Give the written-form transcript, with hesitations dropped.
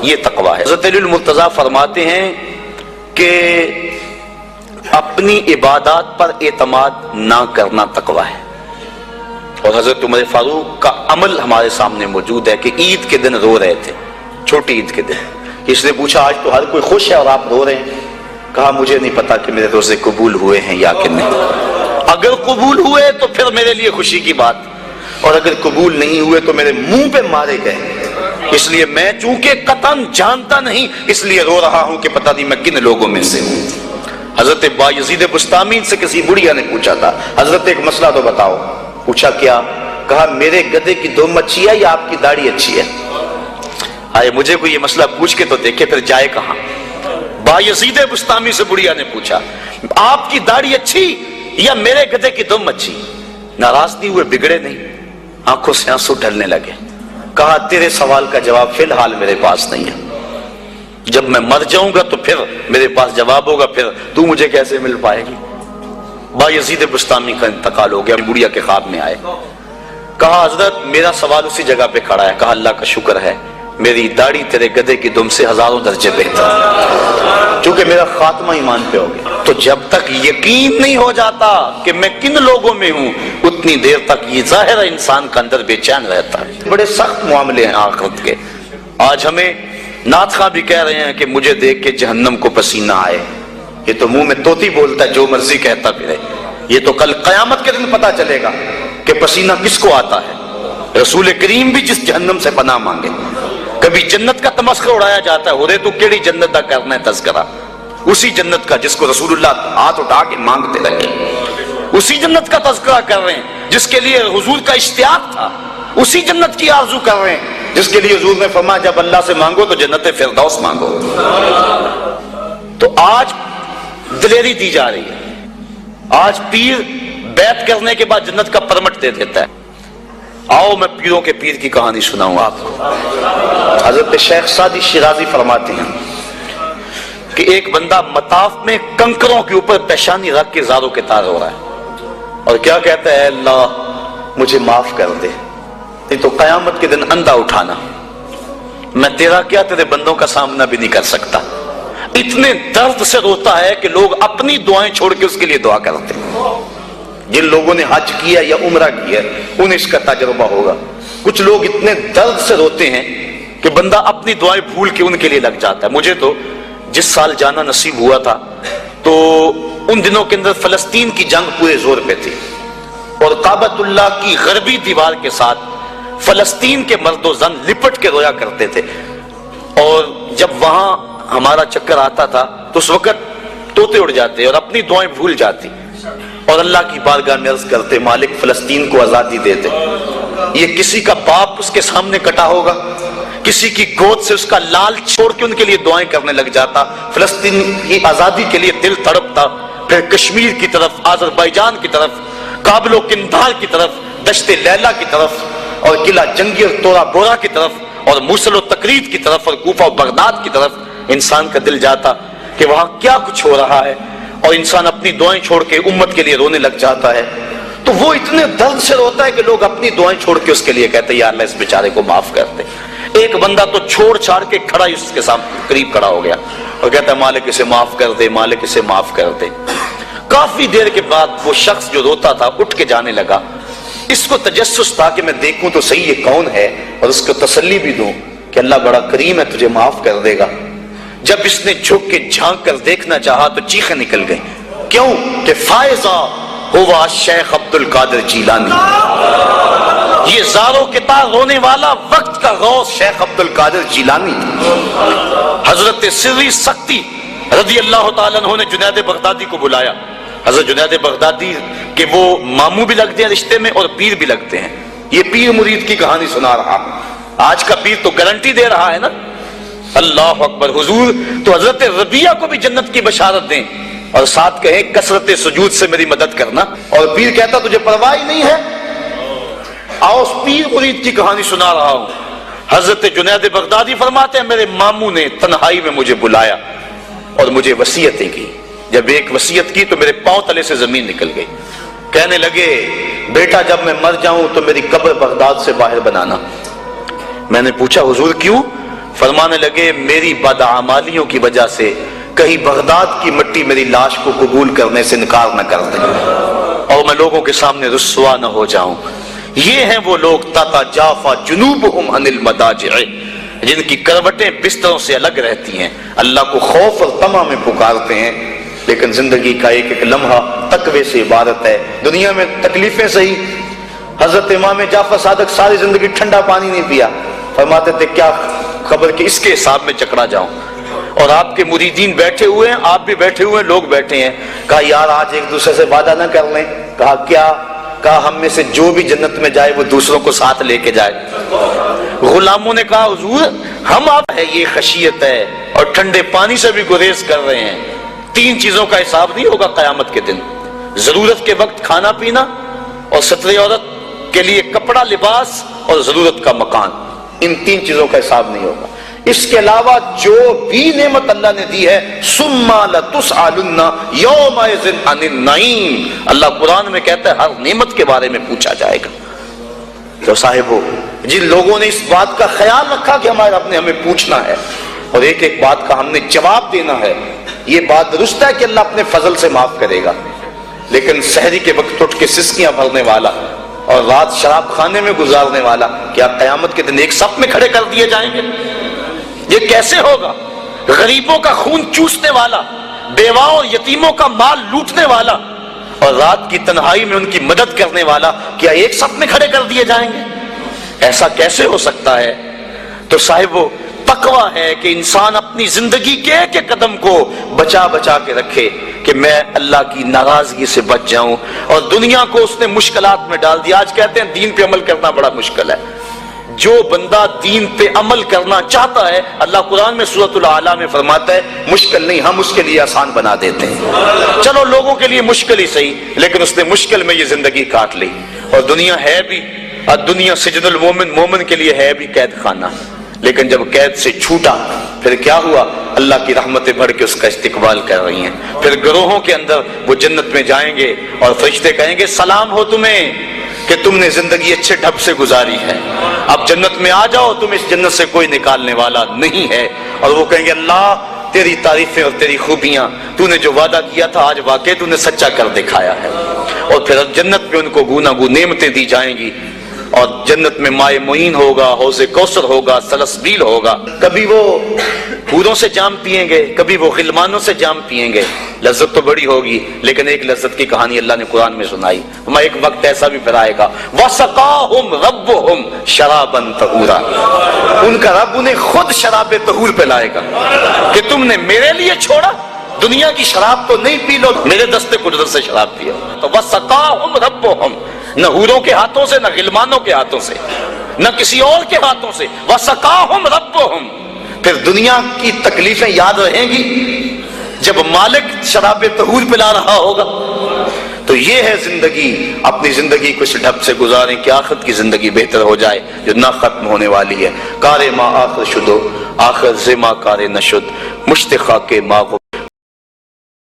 یہ تقویٰ ہے۔ حضرت علی المرتضیٰ فرماتے ہیں کہ اپنی عبادات پر اعتماد نہ کرنا تقویٰ ہے۔ اور حضرت عمر فاروق کا عمل ہمارے سامنے موجود ہے کہ عید کے دن رو رہے تھے، چھوٹی عید کے دن۔ اس نے پوچھا آج تو ہر کوئی خوش ہے اور آپ رو رہے ہیں؟ کہا مجھے نہیں پتا کہ میرے روزے قبول ہوئے ہیں یا کہ نہیں، اگر قبول ہوئے تو پھر میرے لیے خوشی کی بات، اور اگر قبول نہیں ہوئے تو میرے منہ پہ مارے گئے، اس لیے میں چونکہ قطعاً جانتا نہیں اس لیے رو رہا ہوں کہ پتہ نہیں میں کن لوگوں میں سے ہوں۔ حضرت بایزید بسطامی سے کسی بڑھیا نے پوچھا تھا حضرت ایک مسئلہ تو بتاؤ۔ پوچھا کیا؟ کہا میرے گدھے کی دم اچھی ہے یا آپ کی داڑھی اچھی ہے؟ آئے مجھے کوئی یہ مسئلہ پوچھ کے تو دیکھے پھر جائے کہاں۔ بایزید بسطامی سے بڑھیا نے پوچھا آپ کی داڑھی اچھی یا میرے گدھے کی دم اچھی؟ ناراض نہیں ہوئے، بگڑے نہیں، آنکھوں سے آنسو ڈھلنے لگے۔ کہا تیرے سوال کا جواب فی الحال میرے پاس نہیں ہے، جب میں مر جاؤں گا تو پھر میرے پاس جواب ہوگا، پھر تو مجھے کیسے مل پائے گی۔ بایزید بسطامی کا انتقال ہو گیا، بڑھیا کے خواب میں آئے۔ کہا حضرت میرا سوال اسی جگہ پہ کھڑا ہے۔ کہا اللہ کا شکر ہے میری داڑھی تیرے گدھے کی دم سے ہزاروں درجے بہتر ہے، چونکہ میرا خاتمہ ایمان پہ ہو گیا۔ تو جب تک یقین نہیں ہو جاتا کہ میں کن لوگوں میں ہوں اتنی دیر تک یہ ظاہر انسان کا اندر بے چین رہتا ہے۔ بڑے سخت معاملے ہیں آخرت کے۔ آج ہمیں نعت خواہ بھی کہہ رہے ہیں کہ مجھے دیکھ کے جہنم کو پسینہ آئے، یہ تو منہ میں طوطی بولتا ہے جو مرضی کہتا پھرے، یہ تو کل قیامت کے دن پتا چلے گا کہ پسینہ کس کو آتا ہے۔ رسول کریم بھی جس جہنم سے پناہ مانگے۔ کبھی جنت کا تمسخر اڑایا جاتا ہے، ہورے تو کیڑی جنت کا کرنا ہے تذکرہ، اسی جنت کا جس کو رسول اللہ ہاتھ اٹھا کے مانگتے رہے، اسی جنت کا تذکرہ کر رہے ہیں جس کے لیے حضور کا اشتیاق تھا، اسی جنت کی آرزو کر رہے ہیں جس کے لیے حضور نے فرمایا جب اللہ سے مانگو تو جنت فردوس مانگو۔ تو آج دلیری دی جا رہی ہے، آج پیر بیعت کرنے کے بعد جنت کا پرمٹ دے دیتا ہے۔ آؤ میں پیروں کے پیر کی کہانی سناؤں آپ کو۔ حضرت شیخ سعدی شیرازی فرماتے ہیں کہ ایک بندہ مطاف میں کنکروں کے اوپر پیشانی رکھ کے زاروں کے تار ہو رہا ہے اور کیا کہتا ہے اللہ مجھے معاف کر دے، نہیں تو قیامت کے دن اندھا اٹھانا، میں تیرا کیا تیرے بندوں کا سامنا بھی نہیں کر سکتا۔ اتنے درد سے روتا ہے کہ لوگ اپنی دعائیں چھوڑ کے اس کے لیے دعا کرتے ہیں۔ جن لوگوں نے حج کیا یا عمرہ کیا انہیں اس کا تجربہ ہوگا۔ کچھ لوگ اتنے درد سے روتے ہیں کہ بندہ اپنی دعائیں بھول کے ان کے لیے لگ جاتا ہے۔ مجھے تو جس سال جانا نصیب ہوا تھا تو ان دنوں کے اندر فلسطین کی جنگ پورے زور پہ تھی اور کعبۃ اللہ کی غربی دیوار کے ساتھ فلسطین کے مرد و زن لپٹ کے رویا کرتے تھے، اور جب وہاں ہمارا چکر آتا تھا تو اس وقت طوطے اڑ جاتے اور اپنی دعائیں بھول جاتی اور اللہ کی بارگاہ میں عرض کرتے مالک فلسطین کو آزادی دے دے۔ یہ کسی کا باپ اس کے سامنے کٹا ہوگا، کسی کی گود سے اس کا لال چھوڑ کے ان کے لیے دعائیں کرنے لگ جاتا، فلسطین کی آزادی کے لیے دل تڑپتا، پھر کشمیر کی طرف، آذربائیجان کی طرف، کابل و قندھار کی طرف، دشت لیلا کی طرف اور قلعہ جنگی اور تورا بورا کی طرف اور موصل و تقرید کی طرف اور کوفہ و بغداد کی طرف انسان کا دل جاتا کہ وہاں کیا کچھ ہو رہا ہے، اور انسان اپنی دعائیں چھوڑ کے امت کے لیے رونے لگ جاتا ہے۔ تو وہ اتنے درد سے روتا ہے کہ لوگ اپنی دعائیں چھوڑ کے اس کے لیے کہتے ہیں یا اللہ اس بیچارے کو معاف کر دے۔ ایک بندہ تو چھوڑ چھاڑ کے کھڑا ہی اس کے سامنے قریب کھڑا ہو گیا اور کہتا ہے مالک اسے معاف کر دے، مالک اسے معاف کر دے۔ کافی دیر کے بعد وہ شخص جو روتا تھا اٹھ کے جانے لگا۔ اس کو تجسس تھا کہ میں دیکھوں تو صحیح یہ کون ہے اور اس کو تسلی بھی دوں کہ اللہ بڑا کریم ہے تجھے معاف کر دے گا۔ جب اس نے جھک کے جھانک کر دیکھنا چاہا تو چیخیں نکل گئیں، کیوں کہ فائزہ ہوا شیخ عبد القادر جیلانی، یہ زاروں کے تار رونے والا وقت کا غوث شیخ عبد القادر جیلانی تھا۔ حضرت سری سختی رضی اللہ تعالیٰ عنہ نے جنید بغدادی کو بلایا۔ حضرت جنید بغدادی کے وہ ماموں بھی لگتے ہیں رشتے میں اور پیر بھی لگتے ہیں۔ یہ پیر مرید کی کہانی سنا رہا ہوں، آج کا پیر تو گارنٹی دے رہا ہے نا، اللہ اکبر حضور تو حضرت ربیہ کو بھی جنت کی بشارت دیں اور ساتھ کہیں کثرت سجود سے میری مدد کرنا، اور پیر کہتا تجھے پرواہ ہی نہیں ہے۔ آؤ اس پیر مرید کی کہانی سنا رہا ہوں۔ حضرت جنید بغدادی فرماتے ہیں میرے ماموں نے تنہائی میں مجھے بلایا اور مجھے وصیتیں کی۔ جب ایک وصیت کی تو میرے پاؤں تلے سے زمین نکل گئی۔ کہنے لگے بیٹا جب میں مر جاؤں تو میری قبر بغداد سے باہر بنانا۔ میں نے پوچھا حضور کیوں؟ فرمانے لگے میری بدعمالیوں کی وجہ سے کہیں بغداد کی مٹی میری لاش کو قبول کرنے سے انکار نہ کر دے اور میں لوگوں کے سامنے رسوا نہ ہو جاؤں۔ یہ ہیں وہ لوگ تتجافا جنوبہم عن المضاجع، جن کی کروٹیں بستروں سے الگ رہتی ہیں، اللہ کو خوف اور طمع میں پکارتے ہیں، لیکن زندگی کا ایک ایک لمحہ تقوی سے عبارت ہے۔ دنیا میں تکلیفیں صحیح، حضرت امام جعفر صادق ساری زندگی ٹھنڈا پانی نہیں پیا، فرماتے تھے کیا خبر کہ اس کے حساب میں چکرا جاؤں، اور آپ کے مریدین بیٹھے ہوئے ہیں، آپ بھی بیٹھے ہوئے ہیں، لوگ بیٹھے ہیں، کہا یار آج ایک دوسرے سے وعدہ نہ کر لیں، کہا کیا؟ کہا ہم میں سے جو بھی جنت میں جائے وہ دوسروں کو ساتھ لے کے جائے۔ غلاموں نے کہا حضور ہم آپ ہے، یہ خشیت ہے اور ٹھنڈے پانی سے بھی گریز کر رہے ہیں، تین چیزوں کا حساب نہیں ہوگا قیامت کے دن، ضرورت کے وقت کھانا پینا، اور ستر عورت کے لیے کپڑا لباس، اور ضرورت کا مکان، ان تین چیزوں کا حساب نہیں ہوگا۔ اس کے علاوہ جو بھی نعمت اللہ نے دی ہے ثم لتسألن یومئذ عن النعیم، اللہ قرآن میں کہتا ہے ہر نعمت کے بارے میں پوچھا جائے گا۔ تو صاحبو جن لوگوں نے اس بات کا خیال رکھا کہ ہمیں پوچھنا ہے اور ایک ایک بات کا ہم نے جواب دینا ہے، یہ بات درست ہے کہ اللہ اپنے فضل سے معاف کرے گا، لیکن سحری کے وقت اٹھ کے سسکیاں بھرنے والا اور رات شراب خانے میں گزارنے والا کیا قیامت کے دن ایک صف میں کھڑے کر دیے جائیں گے؟ یہ کیسے ہوگا؟ غریبوں کا خون چوسنے والا، بیواؤں اور یتیموں کا مال لوٹنے والا اور رات کی تنہائی میں ان کی مدد کرنے والا کیا ایک صف میں کھڑے کر دیے جائیں گے؟ ایسا کیسے ہو سکتا ہے؟ تو صاحب وہ تقوی ہے کہ انسان اپنی زندگی کے ایک ایک قدم کو بچا بچا کے رکھے کہ میں اللہ کی ناراضگی سے بچ جاؤں، اور دنیا کو اس نے مشکلات میں ڈال دیا۔ آج کہتے ہیں دین پہ عمل کرنا بڑا مشکل ہے۔ جو بندہ دین پہ عمل کرنا چاہتا ہے، اللہ قرآن میں سورۃ الاعلیٰ میں فرماتا ہے مشکل نہیں، ہم اس کے لیے آسان بنا دیتے ہیں۔ چلو لوگوں کے لیے مشکل ہی صحیح، لیکن اس نے مشکل میں یہ زندگی کاٹ لی، اور دنیا ہے بھی، دنیا سجن المومن، مومن کے لیے ہے بھی قید خانہ، لیکن جب قید سے چھوٹا پھر کیا ہوا؟ اللہ کی رحمتیں بڑھ کے اس کا استقبال کر رہی ہیں، پھر گروہوں کے اندر وہ جنت میں جائیں گے اور فرشتے کہیں گے سلام ہو تمہیں کہ تم نے زندگی اچھے ڈھب سے گزاری ہے، اب جنت میں آ جاؤ، تم اس جنت سے کوئی نکالنے والا نہیں ہے۔ اور وہ کہیں گے اللہ تیری تعریفیں اور تیری خوبیاں، تو نے جو وعدہ کیا تھا آج واقعی تو نے سچا کر دکھایا ہے۔ اور پھر جنت میں ان کو گوناگون نعمتیں دی جائیں گی، اور جنت میں مائے معین ہوگا، حوض کوثر ہوگا، سلسبیل ہوگا، کبھی وہ حوروں سے جام پیئیں گے، کبھی وہ غلمانوں سے جام پیئیں گے، لذت تو بڑی ہوگی، لیکن ایک لذت کی کہانی اللہ نے قرآن میں سنائی، ہمیں ایک وقت ایسا بھی پھر آئے گا وَسَقَاهُمْ رَبُّهُمْ شَرَابًا طَهُورًا، ان کا رب انہیں خود شراب طہور پلائے گا کہ تم نے میرے لیے چھوڑا، دنیا کی شراب تو نہیں پی لو، میرے دستے قدرت سے شراب پیا۔ تو وَسَقَاهُمْ رَبُّهُمْ، نہ حوروں کے ہاتھوں سے، نہ غلمانوں کے ہاتھوں سے، نہ کسی اور کے ہاتھوں سے، وَسَقَاهُمْ رَبُّهُمْ۔ پھر دنیا کی تکلیفیں یاد رہیں گی جب مالک شراب طہور پلا رہا ہوگا۔ تو یہ ہے زندگی، اپنی زندگی کو اس ڈھب سے گزاریں کہ آخرت کی زندگی بہتر ہو جائے جو نہ ختم ہونے والی ہے۔ کار ما آخر شدو آخر زما کار نشد، مشتخا کے ما